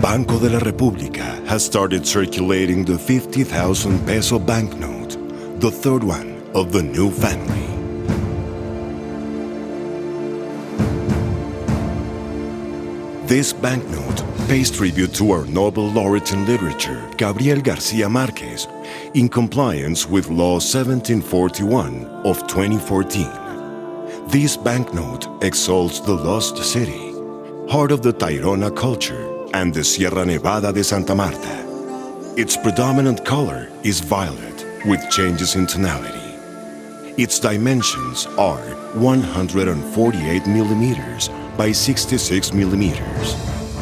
Banco de la República has started circulating the 50,000 peso banknote, the third one of the new family. This banknote pays tribute to our Nobel Laureate in Literature, Gabriel Garcia Marquez, in compliance with Law 1741 of 2014. This banknote exalts the lost city, heart of the Tayrona culture, and the Sierra Nevada de Santa Marta. Its predominant color is violet, with changes in tonality. Its dimensions are 148 millimeters by 66 millimeters.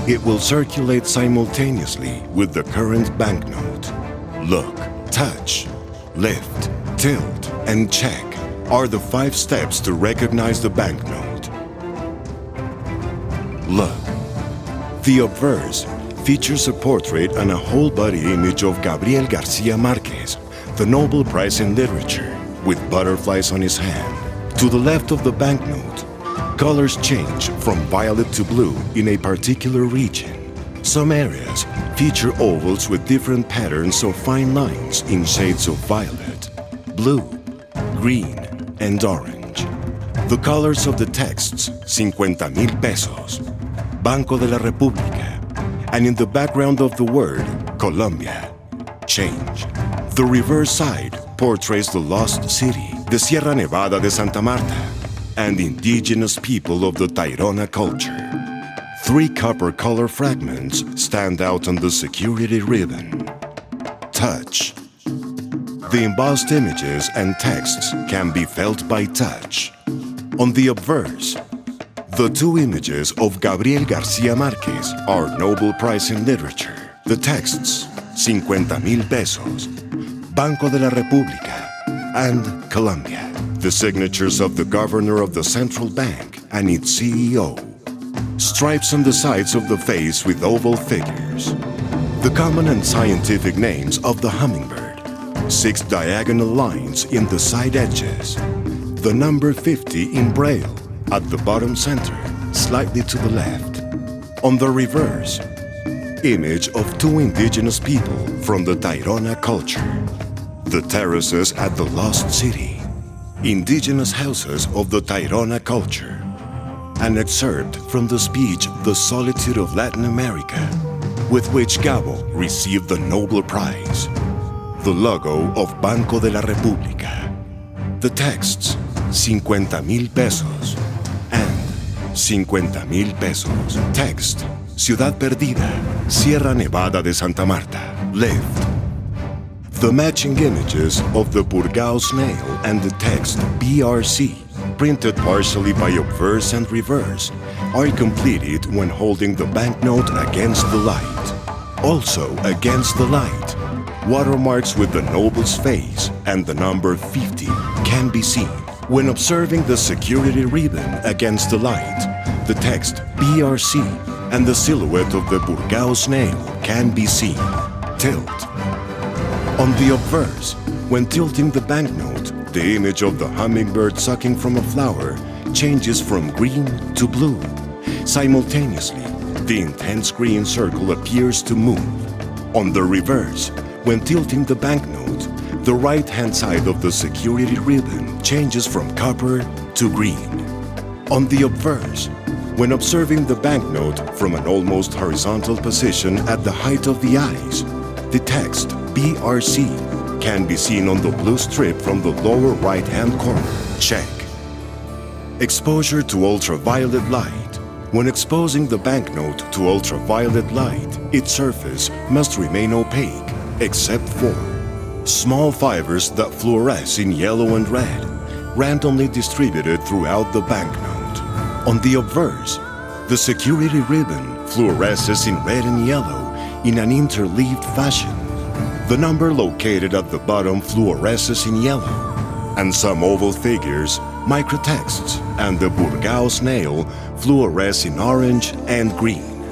It will circulate simultaneously with the current banknote. Look, touch, lift, tilt, and check are the 5 steps to recognize the banknote. Look. The obverse features a portrait and a whole-body image of Gabriel Garcia Marquez, the Nobel Prize in Literature, with butterflies on his hand. To the left of the banknote, colors change from violet to blue in a particular region. Some areas feature ovals with different patterns of fine lines in shades of violet, blue, green, and orange. The colors of the texts, 50,000 pesos, Banco de la República, and in the background of the word, Colombia, change. The reverse side portrays the lost city, the Sierra Nevada de Santa Marta, and indigenous people of the Tayrona culture. 3 copper color fragments stand out on the security ribbon. Touch. The embossed images and texts can be felt by touch. On the obverse, the 2 images of Gabriel Garcia Marquez are Nobel Prize in Literature. The texts, 50,000 pesos, Banco de la República, and Colombia. The signatures of the governor of the central bank and its CEO. Stripes on the sides of the face with oval figures. The common and scientific names of the hummingbird. 6 diagonal lines in the side edges. The number 50 in Braille at the bottom center, slightly to the left. On the reverse, image of 2 indigenous people from the Tayrona culture. The terraces at the lost city. Indigenous houses of the Tayrona culture. An excerpt from the speech The Solitude of Latin America, with which Gabo received the Nobel Prize. The logo of Banco de la República. The texts, 50,000 pesos, 50,000 pesos. Text, Ciudad Perdida, Sierra Nevada de Santa Marta. Lift. The matching images of the burgao snail and the text BRC, printed partially by obverse and reverse, are completed when holding the banknote against the light. Also against the light, watermarks with the Nobel's face and the number 50 can be seen. When observing the security ribbon against the light, the text BRC and the silhouette of the burgao snail can be seen. Tilt. On the obverse, when tilting the banknote, the image of the hummingbird sucking from a flower changes from green to blue. Simultaneously, the intense green circle appears to move. On the reverse, when tilting the banknote, the right-hand side of the security ribbon changes from copper to green. On the obverse, when observing the banknote from an almost horizontal position at the height of the eyes, the text BRC can be seen on the blue strip from the lower right-hand corner. Check. Exposure to ultraviolet light. When exposing the banknote to ultraviolet light, its surface must remain opaque, except for small fibers that fluoresce in yellow and red, randomly distributed throughout the banknote. On the obverse, the security ribbon fluoresces in red and yellow in an interleaved fashion. The number located at the bottom fluoresces in yellow, and some oval figures, microtexts, and the burgao snail fluoresce in orange and green.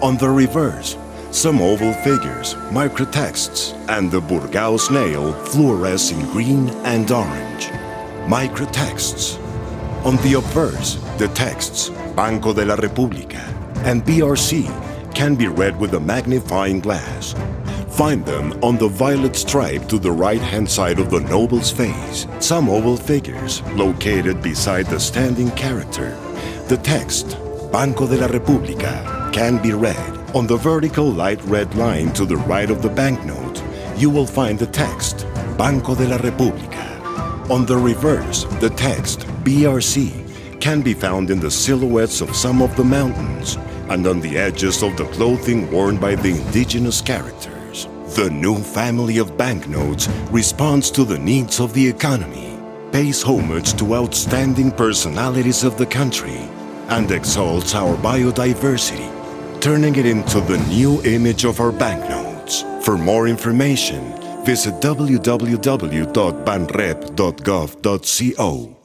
On the reverse, some oval figures, microtexts, and the burgao snail fluoresce in green and orange. Microtexts. On the obverse, the texts Banco de la República and BRC can be read with a magnifying glass. Find them on the violet stripe to the right-hand side of the noble's face. Some oval figures located beside the standing character. The text, Banco de la República, can be read. On the vertical light red line to the right of the banknote, you will find the text, Banco de la República. On the reverse, the text, BRC, can be found in the silhouettes of some of the mountains and on the edges of the clothing worn by the indigenous characters. The new family of banknotes responds to the needs of the economy, pays homage to outstanding personalities of the country, and exalts our biodiversity, turning it into the new image of our banknotes. For more information, visit www.banrep.gov.co.